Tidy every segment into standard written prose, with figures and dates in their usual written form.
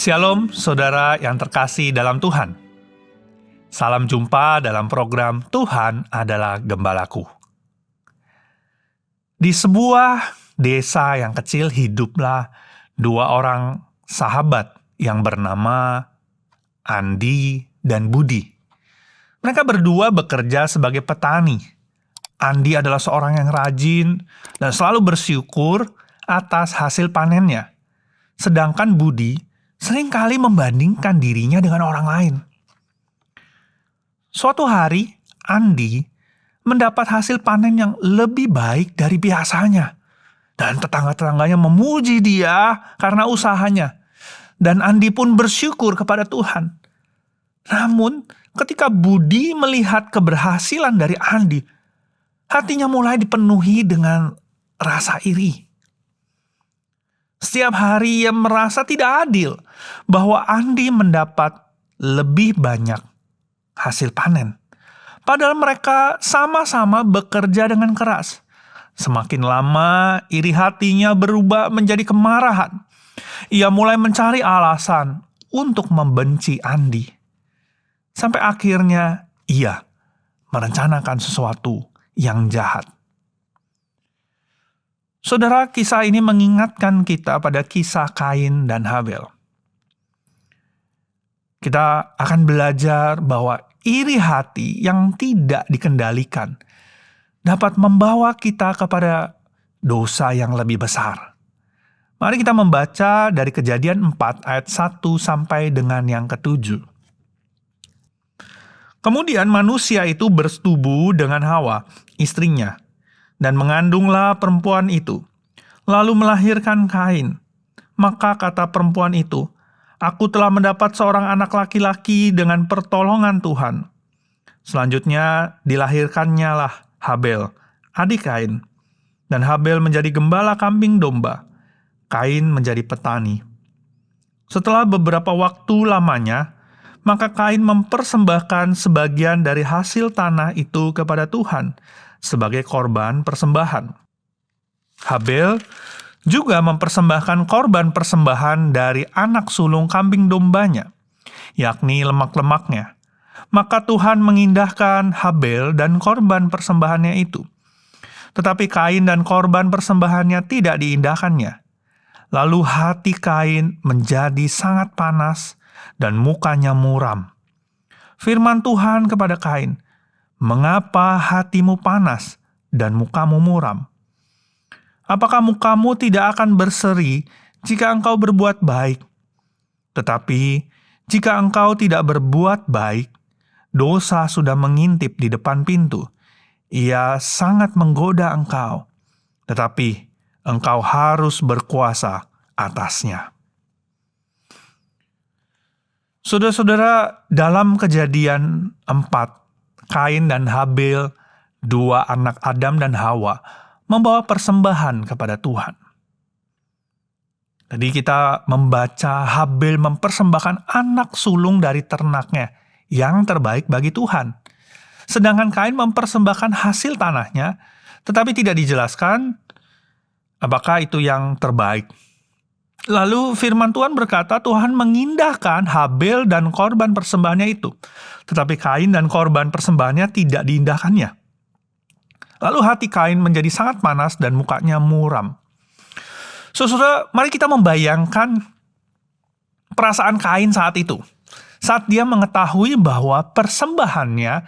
Shalom, saudara yang terkasih dalam Tuhan. Salam jumpa dalam program Tuhan adalah Gembalaku. Di sebuah desa yang kecil hiduplah dua orang sahabat yang bernama Andi dan Budi. Mereka berdua bekerja sebagai petani. Andi adalah seorang yang rajin dan selalu bersyukur atas hasil panennya. Sedangkan Budi seringkali membandingkan dirinya dengan orang lain. Suatu hari, Andi mendapat hasil panen yang lebih baik dari biasanya. Dan tetangga-tetangganya memuji dia karena usahanya. Dan Andi pun bersyukur kepada Tuhan. Namun, ketika Budi melihat keberhasilan dari Andi, hatinya mulai dipenuhi dengan rasa iri. Setiap hari ia merasa tidak adil bahwa Andi mendapat lebih banyak hasil panen. Padahal mereka sama-sama bekerja dengan keras. Semakin lama, iri hatinya berubah menjadi kemarahan. Ia mulai mencari alasan untuk membenci Andi. Sampai akhirnya ia merencanakan sesuatu yang jahat. Saudara, kisah ini mengingatkan kita pada kisah Kain dan Habel. Kita akan belajar bahwa iri hati yang tidak dikendalikan dapat membawa kita kepada dosa yang lebih besar. Mari kita membaca dari Kejadian 4 ayat 1 sampai dengan yang ke-7. Kemudian manusia itu bersetubuh dengan Hawa, istrinya, dan mengandunglah perempuan itu, lalu melahirkan Kain. Maka kata perempuan itu, "Aku telah mendapat seorang anak laki-laki dengan pertolongan Tuhan." Selanjutnya dilahirkannya lah Habel, adik Kain. Dan Habel menjadi gembala kambing domba. Kain menjadi petani. Setelah beberapa waktu lamanya, maka Kain mempersembahkan sebagian dari hasil tanah itu kepada Tuhan sebagai korban persembahan. Habel juga mempersembahkan korban persembahan dari anak sulung kambing dombanya, yakni lemak-lemaknya. Maka Tuhan mengindahkan Habel dan korban persembahannya itu. Tetapi Kain dan korban persembahannya tidak diindahkannya. Lalu hati Kain menjadi sangat panas dan mukanya muram. Firman Tuhan kepada Kain, "Mengapa hatimu panas dan mukamu muram? Apakah mukamu tidak akan berseri jika engkau berbuat baik? Tetapi jika engkau tidak berbuat baik, dosa sudah mengintip di depan pintu. Ia sangat menggoda engkau, tetapi engkau harus berkuasa atasnya." Saudara-saudara, dalam Kejadian 4, Kain dan Habel, dua anak Adam dan Hawa, membawa persembahan kepada Tuhan. Tadi kita membaca Habel mempersembahkan anak sulung dari ternaknya yang terbaik bagi Tuhan. Sedangkan Kain mempersembahkan hasil tanahnya, tetapi tidak dijelaskan apakah itu yang terbaik. Lalu firman Tuhan berkata Tuhan mengindahkan Habel dan korban persembahannya itu. Tetapi Kain dan korban persembahannya tidak diindahkannya. Lalu hati Kain menjadi sangat panas dan mukanya muram. Saudara, mari kita membayangkan perasaan Kain saat itu. Saat dia mengetahui bahwa persembahannya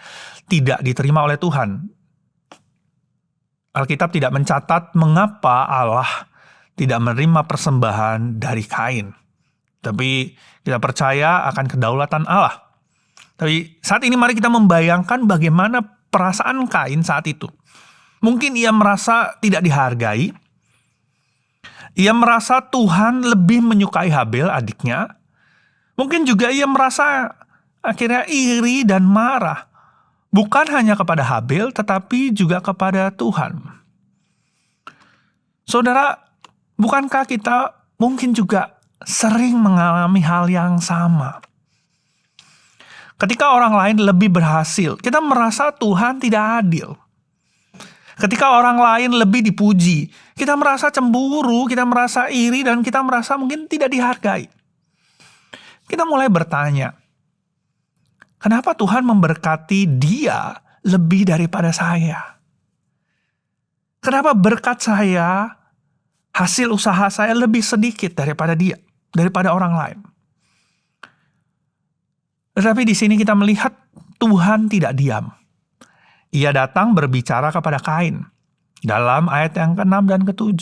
tidak diterima oleh Tuhan. Alkitab tidak mencatat mengapa Allah tidak menerima persembahan dari Kain. Tapi kita percaya akan kedaulatan Allah. Tapi saat ini mari kita membayangkan bagaimana perasaan Kain saat itu. Mungkin ia merasa tidak dihargai. Ia merasa Tuhan lebih menyukai Habel adiknya. Mungkin juga ia merasa akhirnya iri dan marah. Bukan hanya kepada Habel, tetapi juga kepada Tuhan. Saudara, bukankah kita mungkin juga sering mengalami hal yang sama? Ketika orang lain lebih berhasil, kita merasa Tuhan tidak adil. Ketika orang lain lebih dipuji, kita merasa cemburu, kita merasa iri, dan kita merasa mungkin tidak dihargai. kita mulai bertanya, kenapa Tuhan memberkati dia lebih daripada saya? Kenapa berkat saya, hasil usaha saya lebih sedikit daripada dia, daripada orang lain? Tetapi di sini kita melihat Tuhan tidak diam. Ia datang berbicara kepada Kain dalam ayat yang ke-6 dan ke-7.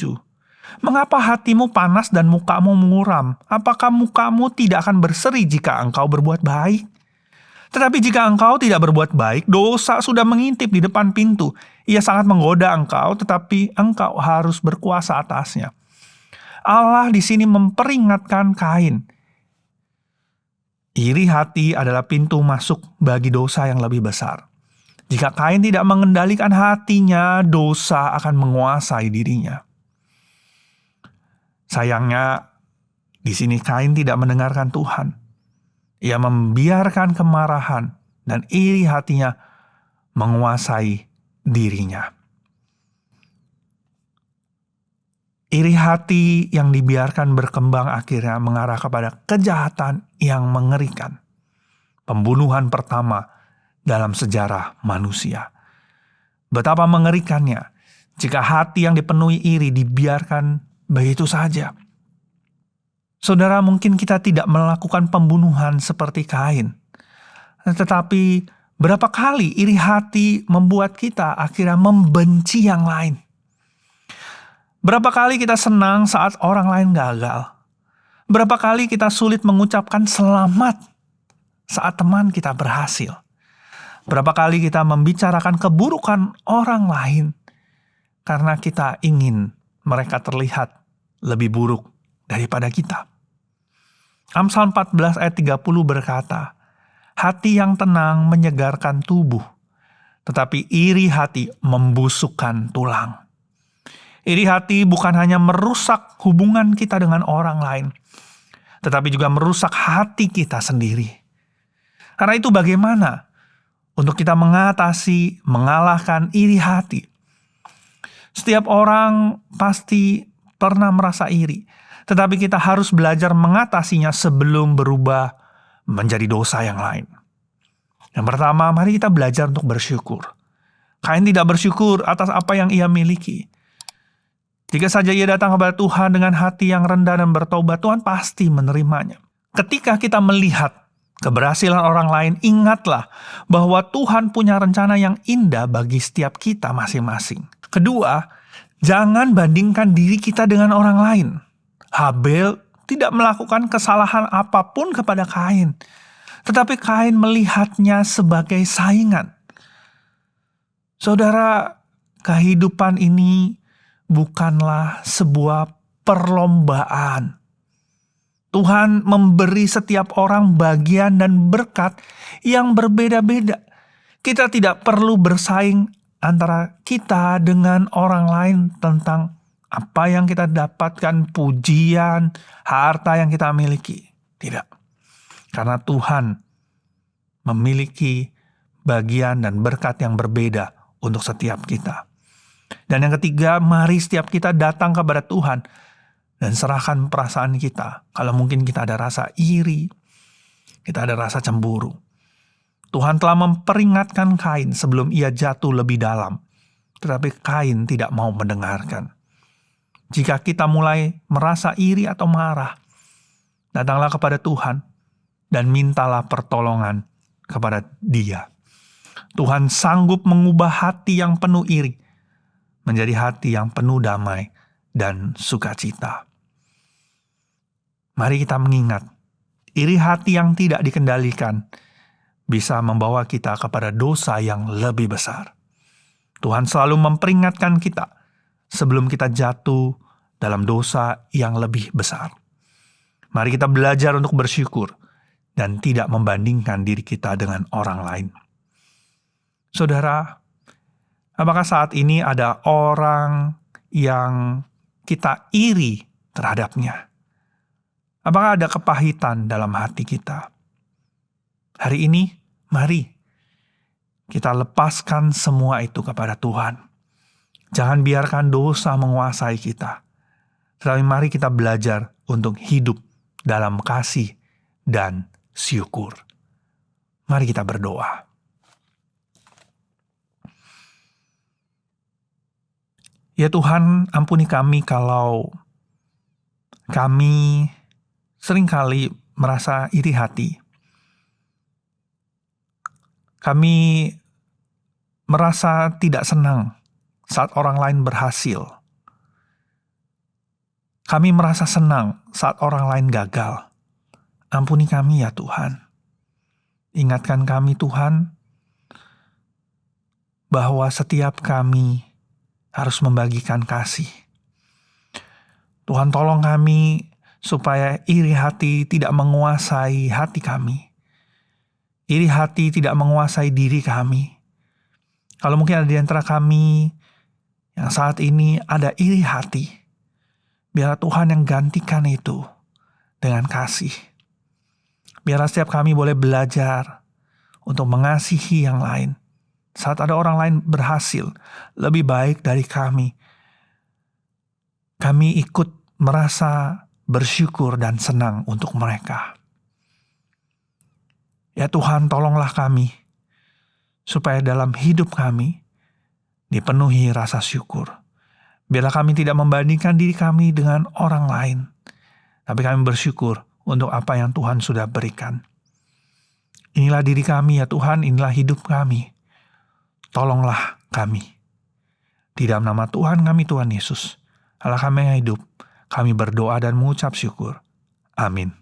Mengapa hatimu panas dan mukamu muram? Apakah mukamu tidak akan berseri jika engkau berbuat baik? Tetapi jika engkau tidak berbuat baik, dosa sudah mengintip di depan pintu. Ia sangat menggoda engkau, tetapi engkau harus berkuasa atasnya. Allah di sini memperingatkan Kain. Iri hati adalah pintu masuk bagi dosa yang lebih besar. Jika Kain tidak mengendalikan hatinya, dosa akan menguasai dirinya. Sayangnya, di sini Kain tidak mendengarkan Tuhan. Ia membiarkan kemarahan dan iri hatinya menguasai dirinya. Iri hati yang dibiarkan berkembang akhirnya mengarah kepada kejahatan yang mengerikan. Pembunuhan pertama dalam sejarah manusia. Betapa mengerikannya jika hati yang dipenuhi iri dibiarkan begitu saja. Saudara, mungkin kita tidak melakukan pembunuhan seperti Kain. Tetapi berapa kali iri hati membuat kita akhirnya membenci yang lain. Berapa kali kita senang saat orang lain gagal. Berapa kali kita sulit mengucapkan selamat saat teman kita berhasil. Berapa kali kita membicarakan keburukan orang lain karena kita ingin mereka terlihat lebih buruk daripada kita. Amsal 14 ayat 30 berkata, hati yang tenang menyegarkan tubuh, tetapi iri hati membusukkan tulang. Iri hati bukan hanya merusak hubungan kita dengan orang lain, tetapi juga merusak hati kita sendiri. Karena itu bagaimana untuk kita mengalahkan iri hati? Setiap orang pasti pernah merasa iri, tetapi kita harus belajar mengatasinya sebelum berubah menjadi dosa yang lain. Yang pertama, mari kita belajar untuk bersyukur. Kain tidak bersyukur atas apa yang ia miliki. Jika saja ia datang kepada Tuhan dengan hati yang rendah dan bertobat, Tuhan pasti menerimanya. Ketika kita melihat keberhasilan orang lain, ingatlah bahwa Tuhan punya rencana yang indah bagi setiap kita masing-masing. Kedua, jangan bandingkan diri kita dengan orang lain. Habel tidak melakukan kesalahan apapun kepada Kain, tetapi Kain melihatnya sebagai saingan. Saudara, kehidupan ini bukanlah sebuah perlombaan. Tuhan memberi setiap orang bagian dan berkat yang berbeda-beda. Kita tidak perlu bersaing antara kita dengan orang lain tentang apa yang kita dapatkan, pujian, harta yang kita miliki. Tidak. Karena Tuhan memiliki bagian dan berkat yang berbeda untuk setiap kita. Dan yang ketiga, mari setiap kita datang kepada Tuhan dan serahkan perasaan kita. Kalau mungkin kita ada rasa iri, kita ada rasa cemburu. Tuhan telah memperingatkan Kain sebelum ia jatuh lebih dalam. Tetapi Kain tidak mau mendengarkan. Jika kita mulai merasa iri atau marah, datanglah kepada Tuhan dan mintalah pertolongan kepada Dia. Tuhan sanggup mengubah hati yang penuh iri menjadi hati yang penuh damai dan sukacita. Mari kita mengingat, iri hati yang tidak dikendalikan bisa membawa kita kepada dosa yang lebih besar. Tuhan selalu memperingatkan kita sebelum kita jatuh dalam dosa yang lebih besar. Mari kita belajar untuk bersyukur dan tidak membandingkan diri kita dengan orang lain. Saudara, apakah saat ini ada orang yang kita iri terhadapnya? Apakah ada kepahitan dalam hati kita? Hari ini, mari kita lepaskan semua itu kepada Tuhan. Jangan biarkan dosa menguasai kita. Tetapi mari kita belajar untuk hidup dalam kasih dan syukur. Mari kita berdoa. Ya Tuhan, ampuni kami kalau kami seringkali merasa iri hati. Kami merasa tidak senang saat orang lain berhasil. Kami merasa senang saat orang lain gagal. Ampuni kami ya Tuhan. Ingatkan kami Tuhan, bahwa setiap kami harus membagikan kasih. Tuhan tolong kami supaya iri hati tidak menguasai hati kami. Iri hati tidak menguasai diri kami. Kalau mungkin ada di antara kami yang saat ini ada iri hati, biarlah Tuhan yang gantikan itu dengan kasih. Biarlah setiap kami boleh belajar untuk mengasihi yang lain. Saat ada orang lain berhasil lebih baik dari kami, kami ikut merasa bersyukur dan senang untuk mereka. Ya Tuhan, tolonglah kami supaya dalam hidup kami dipenuhi rasa syukur. Biarlah kami tidak membandingkan diri kami dengan orang lain, tapi kami bersyukur untuk apa yang Tuhan sudah berikan. Inilah diri kami ya Tuhan, inilah hidup kami. Tolonglah kami. Di dalam nama Tuhan kami, Tuhan Yesus, Allah kami yang hidup, kami berdoa dan mengucap syukur. Amin.